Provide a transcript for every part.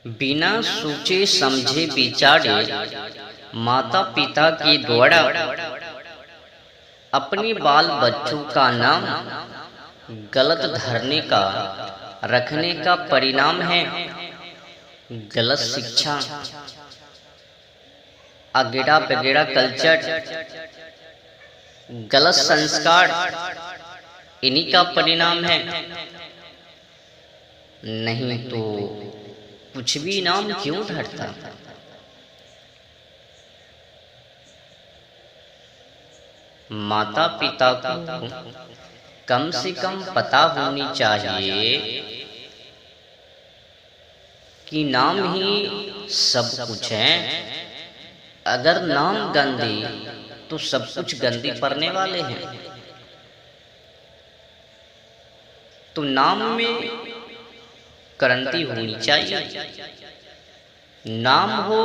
बिना सोचे समझे विचारे माता पिता के द्वारा अपने बाल बच्चों का नाम गलत धरने का रखने का परिणाम है गलत शिक्षा, अगेड़ा बगेड़ा कल्चर, गलत संस्कार, इन्हीं का परिणाम है। नहीं तो कुछ भी नाम क्यों धरता। माता पिता को कम से कम पता होनी चाहिए कि नाम ही सब कुछ है। अगर नाम गंदे तो सब कुछ गंदे पड़ने वाले हैं। तो नाम में क्रांति होनी चाहिए। नाम हो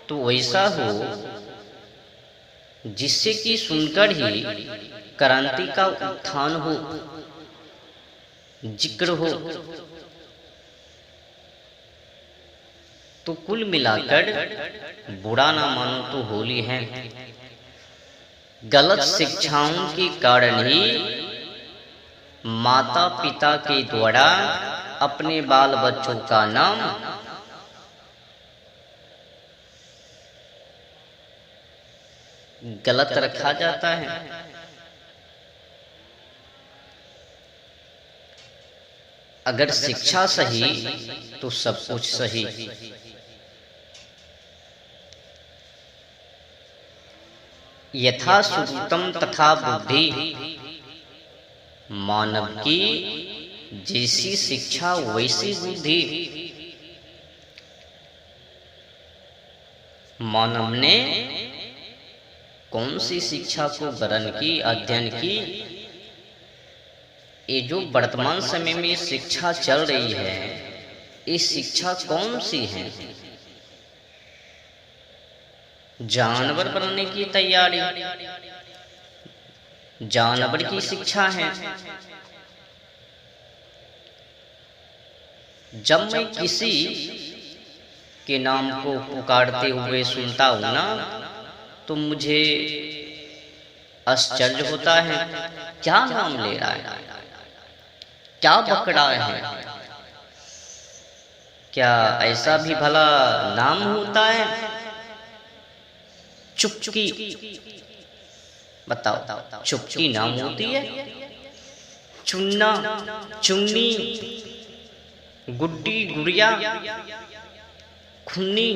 तो वैसा हो जिससे कि सुनकर ही क्रांति का उत्थान हो, जिक्र हो। तो कुल मिलाकर बुरा ना मानो तो होली है। गलत शिक्षाओं के कारण ही माता पिता के द्वारा अपने बाल बच्चों का नाम गलत रखा जाता है। अगर शिक्षा सही तो सब कुछ सही। यथा श्रुतम तथा बुद्धि, मानव की जैसी शिक्षा वैसी बुद्धि। मानव ने कौन सी शिक्षा को ग्रहण की, अध्ययन की। ये जो वर्तमान समय में शिक्षा चल रही है, ये शिक्षा कौन सी है? जानवर बनने की तैयारी, जानवर की शिक्षा है। जब मैं किसी के नाम को पुकारते हुए सुनता हूं ना, तो मुझे आश्चर्य होता है। क्या नाम ले रहा है, क्या बक रहा है? क्या ऐसा भी भला नाम होता है? चुपकी, बताओ, चुपकी नाम होती है? चुन्ना, चुन्नी, गुड्डी, गुड़िया, खुन्नी,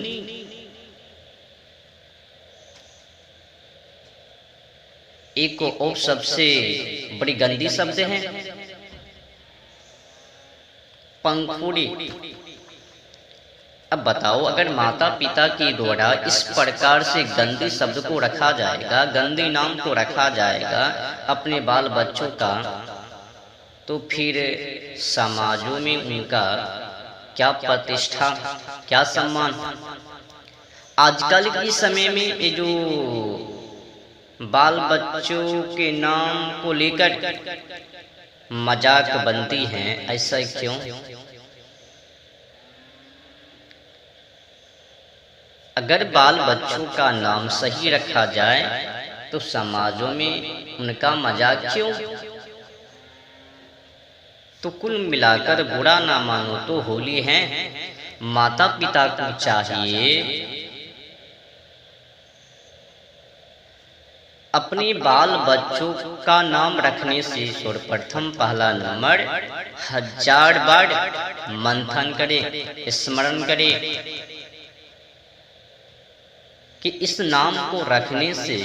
एक और सबसे बड़ी गंदी शब्द है पंखुड़ी। अब बताओ, अगर माता पिता के द्वारा इस प्रकार से गंदे शब्द को रखा जाएगा, गंदे नाम को रखा जाएगा अपने बाल बच्चों का, तो फिर समाजों में उनका क्या प्रतिष्ठा, क्या सम्मान। आजकल के समय में ये जो बाल बच्चों के नाम को लेकर मजाक बनती हैं, ऐसा क्यों? अगर बाल बच्चों का नाम सही रखा जाए तो समाजों में उनका मजाक क्यों? तो कुल मिलाकर बुरा ना मानो तो होली है। माता पिता को चाहिए अपने बाल बच्चों का नाम रखने से सर्वप्रथम पहला नंबर 1000 बार मंथन करे, स्मरण करे कि इस नाम को रखने से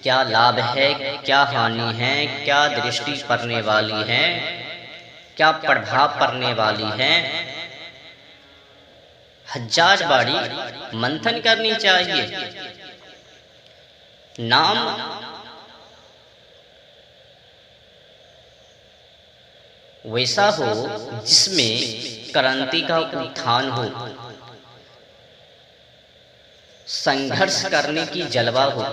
क्या लाभ है, क्या हानि है, क्या दृष्टि पड़ने वाली है, क्या प्रभाव पड़ने वाली है। 1000 बारी मंथन करनी चाहिए। नाम वैसा हो जिसमें क्रांति का उत्थान हो, संघर्ष करने की जलवा हो।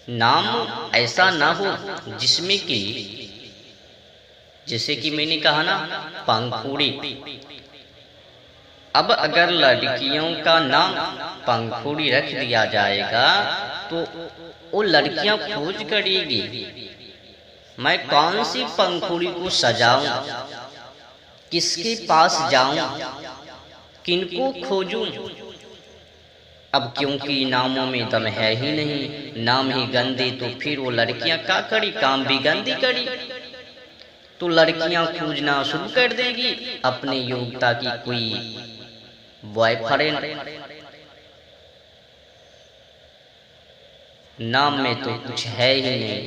नाम ऐसा ना हो जिसमें कि जैसे कि मैंने कहा ना, पंखुड़ी। अब अगर लड़कियों का नाम पंखुड़ी रख दिया जाएगा तो वो लड़कियां खोज करेगी, मैं कौन सी पंखुड़ी को सजाऊं, किसके पास जाऊं, किनको खोजूं। अब क्योंकि नामों में दम है ही नहीं, नाम ही गंदे, तो फिर वो लड़कियां क्या करी, काम भी गंदी करी। तो लड़कियां खोजना शुरू कर देगी अपने योग्यता की कोई बॉयफ्रेंड। नाम में तो कुछ है ही नहीं,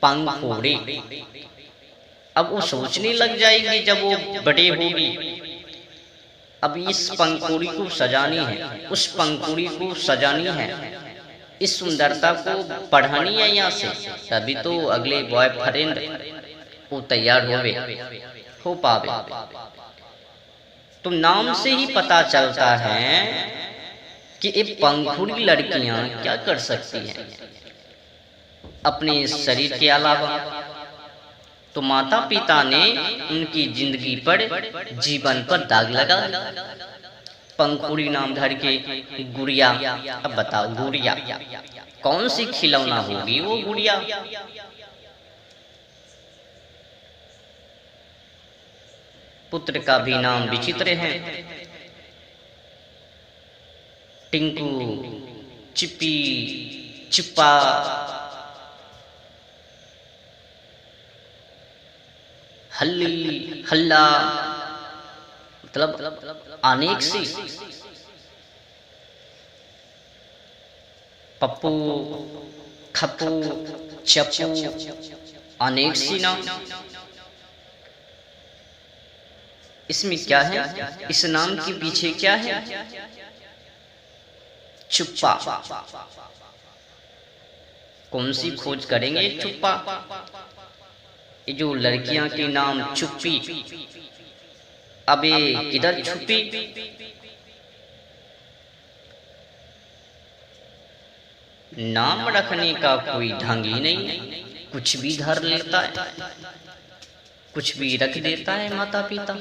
पंखुड़ी। अब वो सोचने लग जाएगी जब वो बड़े होगी, अब इस पंखुड़ी को सजानी है, उस पंखुड़ी को सजानी है, इस सुंदरता को बढ़ानी है यहाँ से, तभी तो अगले बॉयफ्रेंड वो तैयार हो पावे। तो नाम से ही पता चलता है कि ये पंखुड़ी लड़कियां क्या कर सकती हैं अपने शरीर के अलावा। तो माता पिता ने उनकी जिंदगी पर, जीवन पर दाग लगा दिया। पंखुड़ी नाम धर के गुड़िया। अब बताओ, गुड़िया कौन सी खिलौना होगी वो गुड़िया। पुत्र का भी नाम विचित्र है, टिंकू, चिप्पी, चिप्पा, हल्ली, हल्ला, मतलब अनेक सी। पप्पू, खप्पू, चप्पू, अनेक सी नाम। इसमें क्या है, इस नाम के पीछे क्या है, चुप्पा। कौन सी खोज करेंगे चुप्पा। ये जो लड़कियां के नाम चुप्पी, अब ये किधर छुपी। नाम रखने का कोई ढंग ही नहीं, कुछ भी धर लेता है, कुछ भी रख देता है माता पिता।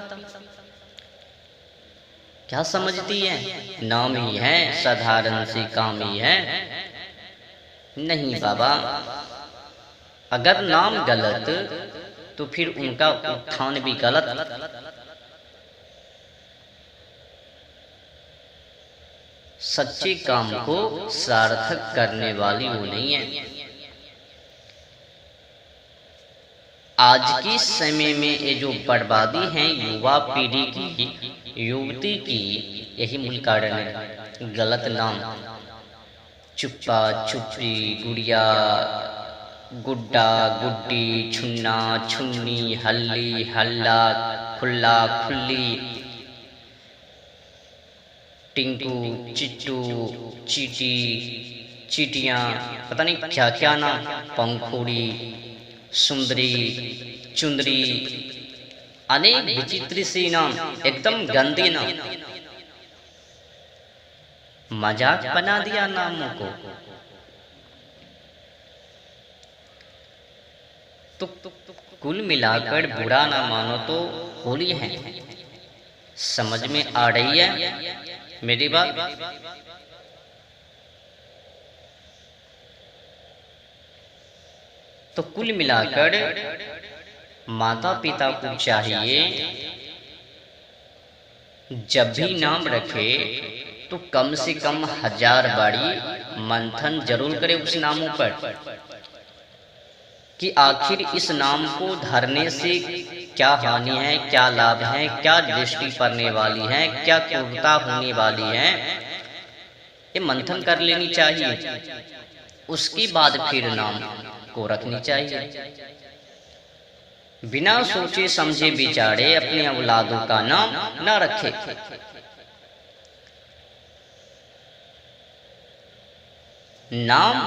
क्या समझती है, नाम ही है, साधारण से काम ही है। नहीं बाबा, अगर नाम गलत तो फिर उनका उत्थान भी गलत। सच्चे काम को सार्थक करने वाली वो नहीं है। आज के समय में ये जो बर्बादी है युवा पीढ़ी की, युवती की, यही मूल कारण है, गलत नाम। चुप्पा, चुप्पी, गुड़िया, गुड्डा, गुड्डी, छुन्ना, छुन्नी, हल्ली, हल्ला, खुल्ला, खुल्ली, टिंकू, चिट्टू, चीटी, चीटियां, पता नहीं क्या क्या नाम, पंखुड़ी, सुंदरी, चुंदरी, अनेक विचित्र सी नाम, एकदम गंदे नाम। मजाक बना दिया नामों को। तो कुल मिलाकर बुरा ना मानो तो होली है। समझ में आ रही है मेरी बात। तो कुल मिलाकर माता पिता को चाहिए जब भी नाम रखे तो कम से कम 1000 बारी मंथन जरूर करे उस नामों पर, कि आखिर इस नाम को धरने से क्या हानि है, क्या लाभ है, क्या दृष्टि पड़ने वाली है, क्या क्रूरता होने वाली है, ये मंथन कर लेनी चाहिए। उसके बाद फिर नाम को रखनी चाहिए। बिना सोचे समझे विचारे अपने औलादों का नाम न रखे। नाम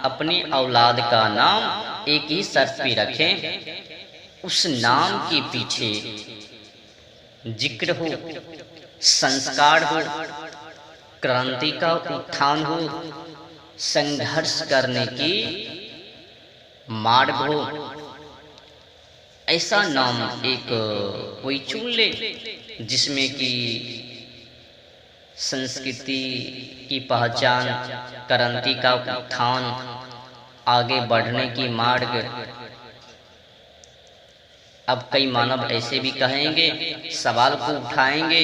अपनी औलाद का नाम एक ही शर्त पे रखें, उस नाम के पीछे जिक्र हो, संस्कार हो, क्रांति का उत्थान हो, संघर्ष करने की मार्ग हो, ऐसा नाम एक कोई चुन ले जिसमें कि संस्कृति की पहचान, क्रांति का उत्थान, आगे बढ़ने की मार्ग। अब कई मानव ऐसे भी कहेंगे, सवाल को उठाएंगे,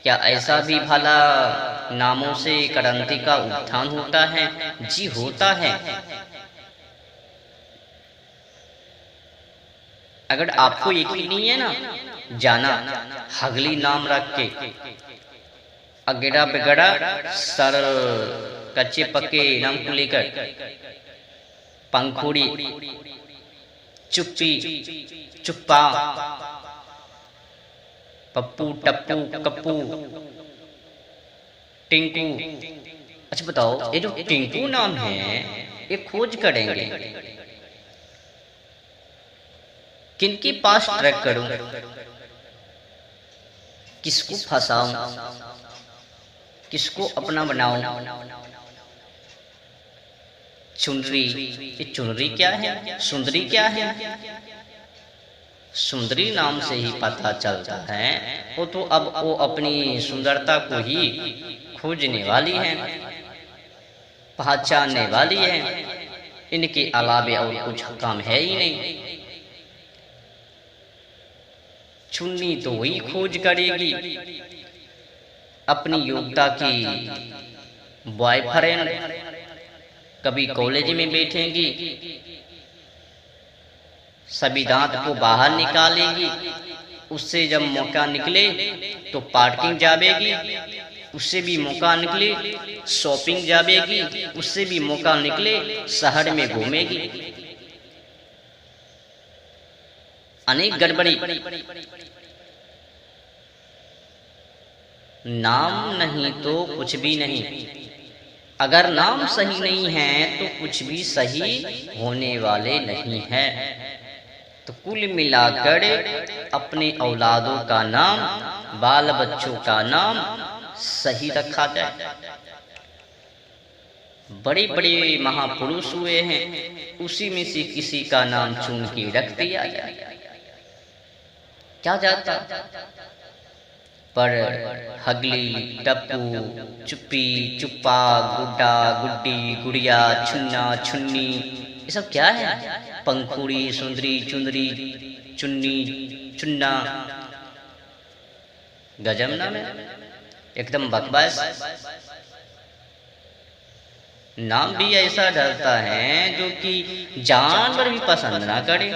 क्या ऐसा भी भला नामों से क्रांति का उत्थान होता है? जी होता है। अगर आपको यकीन नहीं है ना, जाना हगली नाम रख के, अगड़ा बिगड़ा सरल कच्चे पक्के नाम को लेकर, पंखुड़ी, चुप्पी, चुप्पा, पप्पू, टप्पू, कप्पू, टिंकू। अच्छा बताओ, ये जो टिंकू नाम है ये खोज करेंगे, किनके पास ट्रैक करूं, किसको फंसाऊं, किसको अपना बनाऊं? चुनरी, ये चुनरी क्या है? सुंदरी क्या है? सुंदरी नाम से ही पता चलता है वो तो अब वो अपनी सुंदरता को ही खोजने वाली है, पहचानने वाली है। इनके अलावे और कुछ काम है ही नहीं। चुन्नी तो वही खोज करेगी अपनी योग्यता की बॉयफ्रेंड, कभी कॉलेज में बैठेंगी, सभी दांत को बाहर निकालेगी, उससे जब मौका निकले तो पार्किंग जावेगी, उससे भी मौका निकले शॉपिंग जावेगी, उससे भी मौका निकले शहर में घूमेगी। अनेक गड़बड़ी। नाम नहीं तो कुछ भी नहीं। अगर नाम सही नहीं है तो कुछ भी सही होने वाले नहीं है। तो कुल मिलाकर अपने औलादों का नाम, बाल बच्चों का नाम सही रखा जाए। बड़े बड़े महापुरुष हुए हैं, उसी में से किसी का नाम चुन के रख दिया जाए, क्या जाता। पर हगली, टप्पू, चुप्पी, चुप्पा, गुड्डा, गुड्डी, गुड़िया, छुन्ना, छुन्नी, ये सब क्या है? पंखुड़ी, सुंदरी, चुंदरी, चुन्नी, चुन्ना, गजब नाम है, एकदम बकवास। नाम भी ऐसा डरता है जो कि जानवर भी पसंद ना करे।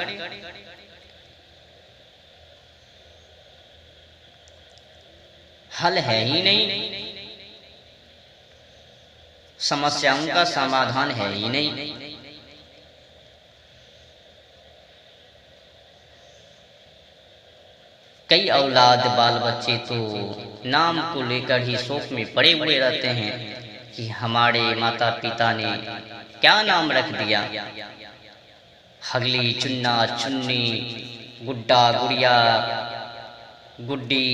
हल है ही नहीं, समस्याओं का समाधान है ही नहीं। कई औलाद बाल बच्चे तो नाम को लेकर ही शौक में पड़े हुए रहते हैं कि हमारे माता पिता ने क्या नाम रख दिया। हगली, चुन्ना, चुन्नी, गुड्डा, गुड़िया, गुड्डी,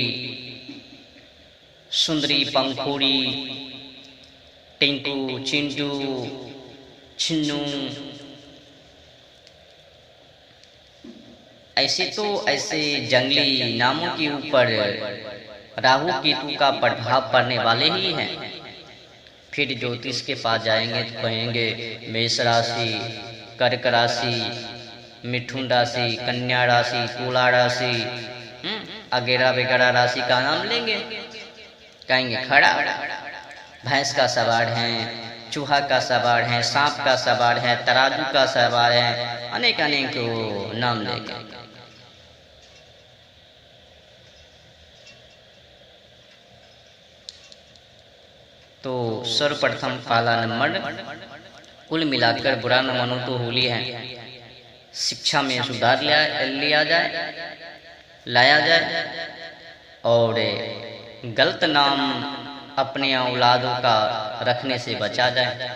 सुंदरी, पंखुड़ी, टिंकू, चिंटू, छिन्नू, ऐसे जंगली नामों के ऊपर राहु केतु का प्रभाव पड़ने वाले ही हैं। फिर ज्योतिष के पास जाएंगे तो कहेंगे मेष राशि, कर्क राशि, मिथुन राशि, कन्या राशि, तुला राशि, अगेरा वगैरह राशि का नाम लेंगे, कहेंगे खड़ा, भैंस का सवार है, चूहा का सवार है, सांप का सवार है, तराजू का सवार है, अनेक अनेक नाम लेंगे। तो सर्वप्रथम पहला नंबर, कुल मिलाकर बुरा न मानो तो होली है। शिक्षा में सुधार लाया जाए और गलत नाम अपने औलादों का रखने से बचा जाए।